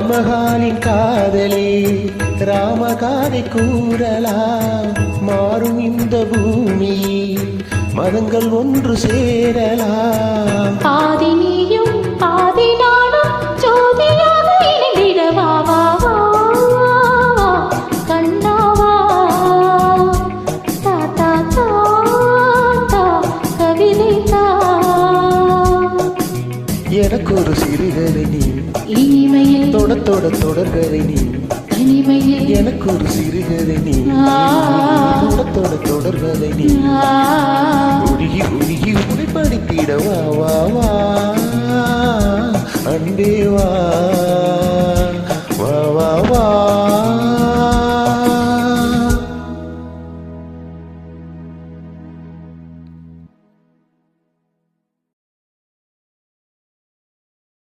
மகாலின் காதலே ராமகாதை கூறலாம். மாறும் இந்த பூமி மதங்கள் ஒன்று சேரலாம். பாதி நீயும் பாதி நானும் ஜோதியாக இணைந்திடவா வா வா கண்ணாவா தாத்தா தாத்தா கவிதை தா. எனக்கு ஒரு சிறுகதை நீ இனிமையில் தொடத்தோட தொடர்கதை நீ தனிமையில் எனக்கு ஒரு சிறுகதை நீ தொடத்தோட தொடர்கதை நீ உருகி உருகி உடைப்படுத்திட வா வா வா அன்பே வா.